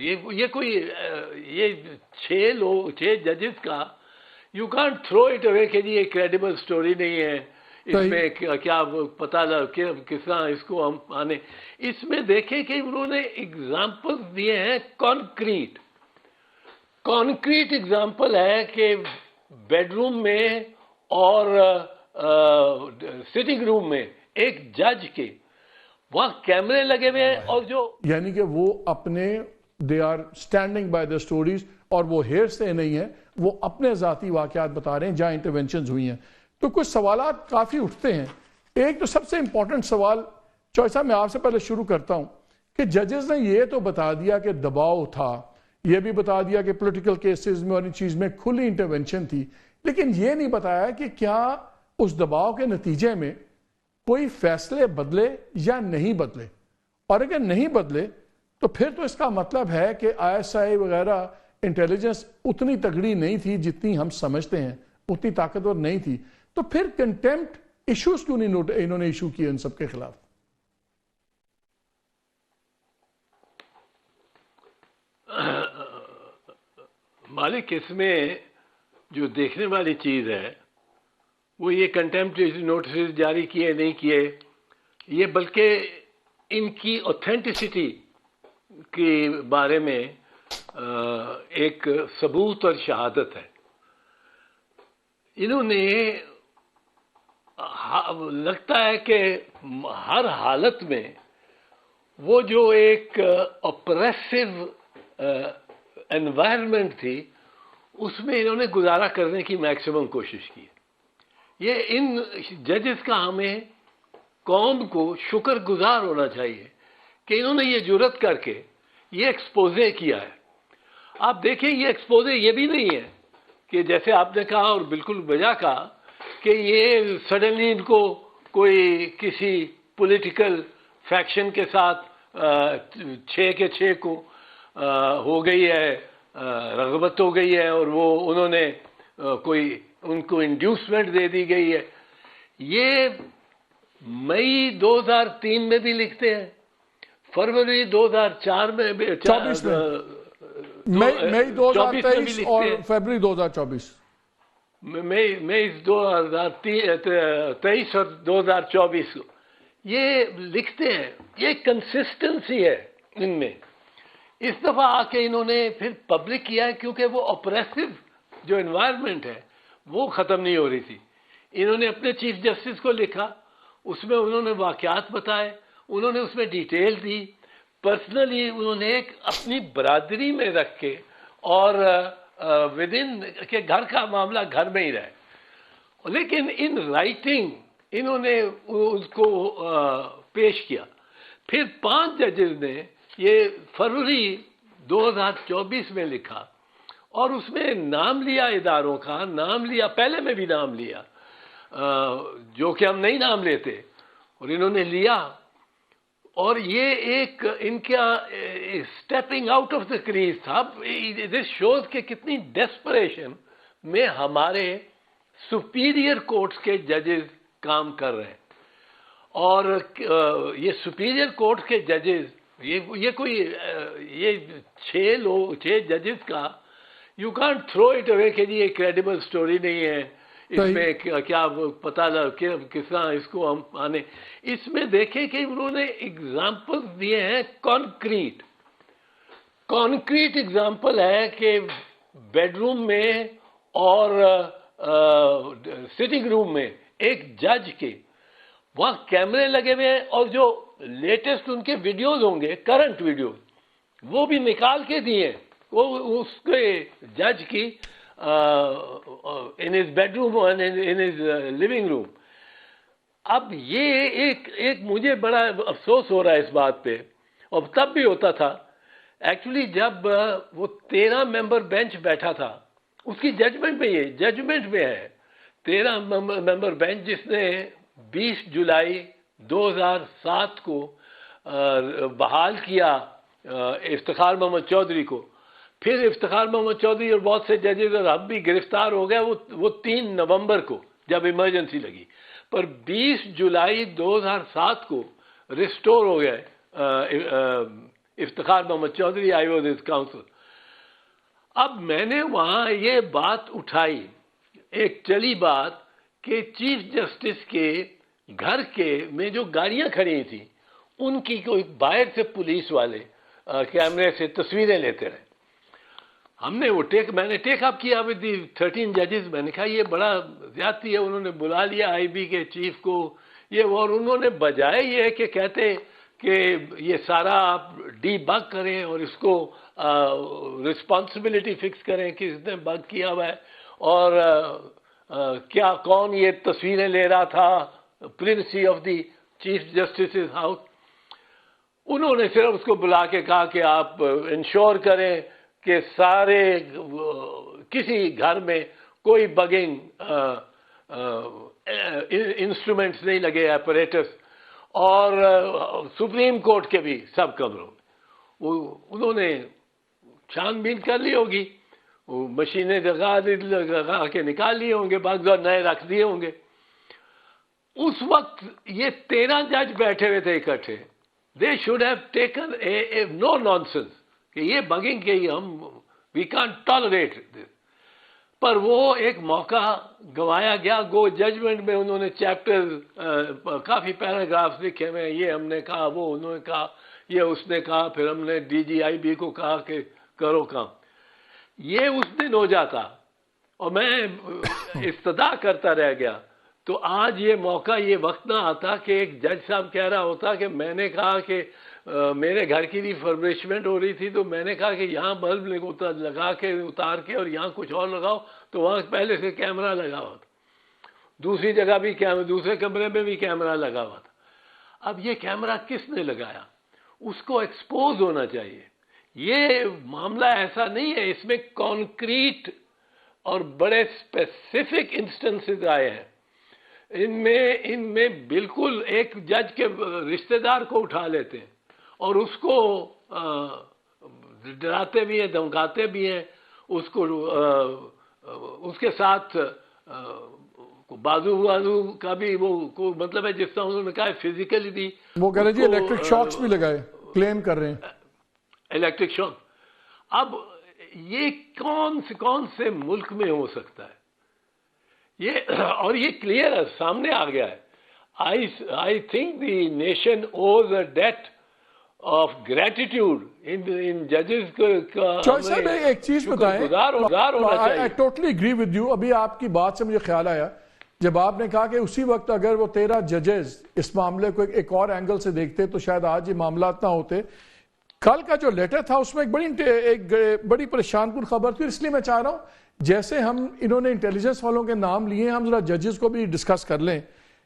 ये कोई ये 6 जजेस का you can't throw it away कि जी ये क्रेडिबल स्टोरी नहीं है, इसमें क्या पता लग किस तरह इसको हम आने। इसमें देखें कि उन्होंने एग्जाम्पल्स दिए हैं कॉन्क्रीट एग्जाम्पल है कि बेडरूम में और सिटिंग रूम में एक जज के वहां कैमरे लगे हुए हैं और जो यानी कि वो अपने they are standing by the stories और वो हेयर से नहीं है, वो अपने जाती वाकयात बता रहे हैं जहां इंटरवेंशन हुई हैं। तो कुछ सवाल काफी उठते हैं। एक तो सबसे इंपॉर्टेंट सवाल चौधरी साहब मैं आपसे पहले शुरू करता हूं कि जजेस ने ये तो बता दिया कि दबाव था, ये भी बता दिया कि पॉलिटिकल केसेस में और इन चीज में खुली इंटरवेंशन थी, लेकिन ये नहीं बताया कि क्या उस दबाव के नतीजे में कोई फैसले बदले या नहीं बदले, और अगर नहीं बदले तो फिर तो इसका मतलब है कि ISI वगैरह इंटेलिजेंस उतनी तगड़ी नहीं थी जितनी हम समझते हैं, उतनी ताकतवर नहीं थी। तो फिर कंटेम्प्ट इश्यूज क्यों नहीं इन्होंने इशू किए इन सबके खिलाफ? मालिक, इसमें जो देखने वाली चीज है वो ये कंटेम्प्ट नोटिस जारी किए नहीं किए, ये बल्कि इनकी ऑथेंटिसिटी के बारे में एक सबूत और शहादत है। इन्होंने लगता है कि हर हालत में वो जो एक ऑप्रेसिव एनवायरनमेंट थी उसमें इन्होंने गुजारा करने की मैक्सिमम कोशिश की। ये इन जजेस का हमें कौम को शुक्रगुजार होना चाहिए कि इन्होंने ये जुर्रत करके ये एक्सपोजे किया है। आप देखें, ये एक्सपोजे ये भी नहीं है कि जैसे आपने कहा और बिल्कुल वजह कहा कि ये सडनली इनको कोई किसी पॉलिटिकल फैक्शन के साथ 6 के 6 को हो गई है, रगबत हो गई है और वो उन्होंने कोई उनको इंड्यूसमेंट दे दी गई है। ये मई 2003 में भी लिखते हैं, फरवरी 2004 में भी, 24 मई 2023 और फरवरी 2024, मई 2023 और 2024 को ये लिखते हैं। ये कंसिस्टेंसी है इनमें। इस दफा आके इन्होंने फिर पब्लिक किया है क्योंकि वो ऑपरेसिव जो एनवायरनमेंट है वो ख़त्म नहीं हो रही थी। इन्होंने अपने चीफ जस्टिस को लिखा, उसमें उन्होंने वाक़यात बताए, उन्होंने उसमें डिटेल दी, पर्सनली उन्होंने एक अपनी बरादरी में रख के और विद इन के घर का मामला घर में ही रहे, लेकिन इन राइटिंग इन्होंने उसको पेश किया। फिर 5 जजेस ने ये फरवरी 2024 में लिखा और उसमें नाम लिया, इदारों का नाम लिया, पहले में भी नाम लिया जो कि हम नहीं नाम लेते, और इन्होंने लिया। और ये एक इनका stepping out of the crease था। दिस शोज के कितनी डेस्परेशन में हमारे सुपीरियर कोर्ट्स के जजेस काम कर रहे हैं। और ये सुपीरियर कोर्ट के जजेस ये कोई ये 6 जजेस का you can't throw it away कि जी ये क्रेडिबल स्टोरी नहीं है, इसमें क्या पता लग किस तरह इसको हम आने। इसमें देखें कि उन्होंने एग्जाम्पल्स दिए हैं कॉन्क्रीट एग्जाम्पल है कि बेडरूम में और सिटिंग रूम में एक जज के वहां कैमरे लगे हुए हैं और जो लेटेस्ट उनके वीडियोस होंगे, करंट वीडियो, वो भी निकाल के दिए, वो उसके जज की इन हिज बेडरूम और इन हिज लिविंग रूम। अब ये एक मुझे बड़ा अफसोस हो रहा है इस बात पे, और तब भी होता था एक्चुअली जब वो 13 मेंबर बेंच बैठा था, उसकी जजमेंट में है 13 मेंबर बेंच जिसने 20 जुलाई 2007 को बहाल किया इफ्तिखार मोहम्मद चौधरी को। फिर इफ्तिखार मोहम्मद चौधरी और बहुत से जजेस और अब भी गिरफ्तार हो गए वो 3 नवंबर को जब इमरजेंसी लगी, पर 20 जुलाई 2007 को रिस्टोर हो गए Iftikhar Muhammad Chaudhry, I was his counsel. अब मैंने वहां ये बात उठाई, एक चली बात कि चीफ जस्टिस के घर के में जो गाड़ियां खड़ी थी उनकी कोई बाहर से पुलिस वाले कैमरे से तस्वीरें लेते रहे। हमने वो मैंने टेक अप किया विद दी 13 जजेस। मैंने कहा ये बड़ा ज्यादती है। उन्होंने बुला लिया आईबी के चीफ को ये, और उन्होंने बजाय ये कि कहते कि ये सारा आप डीबग करें और इसको रिस्पॉन्सिबिलिटी फिक्स करें कि इसने बग किया हुआ है, और क्या कौन ये तस्वीरें ले रहा था privacy of the chief justice house. उन्होंने सिर्फ उसको बुला के कहा कि आप इंश्योर करें कि सारे किसी घर में कोई बगिंग इंस्ट्रूमेंट्स नहीं लगे, ऑपरेटर्स, और सुप्रीम कोर्ट के भी सब कमरों में। उन्होंने छानबीन कर ली होगी, वो मशीनें लगा के निकाल लिए होंगे, बाकी नए रख दिए होंगे। उस वक्त ये 13 जज बैठे हुए थे इकट्ठे। They should have taken a no nonsense कि ये बगिंग के हम वी कांट टॉलरेट दिस। पर वो एक मौका गंवाया गया। गो जजमेंट में उन्होंने चैप्टर काफी पैराग्राफ्स लिखे हुए हैं, ये हमने कहा, वो उन्होंने कहा, ये उसने कहा, फिर हमने डीजीआईबी को कहा कि करो काम। ये उस दिन हो जाता और मैं इस्तदा करता रह गया, तो आज ये मौका, ये वक्त ना आता कि एक जज साहब कह रहा होता कि मैंने कहा कि मेरे घर की रिफर्बिशमेंट हो रही थी तो मैंने कहा कि यहाँ बल्ब लगा के उतार के और यहाँ कुछ और लगाओ, तो वहाँ पहले से कैमरा लगा हुआ था, दूसरी जगह भी कैमरा, दूसरे कमरे में भी कैमरा लगा हुआ था। अब ये कैमरा किसने लगाया, उसको एक्सपोज होना चाहिए। ये मामला ऐसा नहीं है, इसमें कॉन्क्रीट और बड़े स्पेसिफिक इंस्टेंसेस आए हैं। इनमें बिल्कुल एक जज के रिश्तेदार को उठा लेते हैं और उसको डराते भी हैं, धमकाते भी हैं, उसको उसके साथ बाजू का भी वो मतलब है, जिस तरह उन्होंने कहा फिजिकली भी वो कह रहे जी इलेक्ट्रिक शॉक्स भी लगाए, क्लेम कर रहे हैं इलेक्ट्रिक शॉक। अब ये कौन से मुल्क में हो सकता है ये, और ये क्लियर है, सामने आ गया है। I think the nation owes a debt of gratitude in जजेस का। सर एक चीज बताएं, I totally agree with you. अभी आपकी बात से मुझे ख्याल आया जब आपने कहा कि उसी वक्त अगर वो 13 जजेस इस मामले को एक और एंगल से देखते तो शायद आज ये मामला ना होते। कल का जो लेटर था उसमें एक बड़ी परेशानकुन खबर थी, इसलिए मैं चाह रहा हूं जैसे हम इन्होंने इंटेलिजेंस वालों के नाम लिए, हम जरा जजेस को भी डिस्कस कर लें।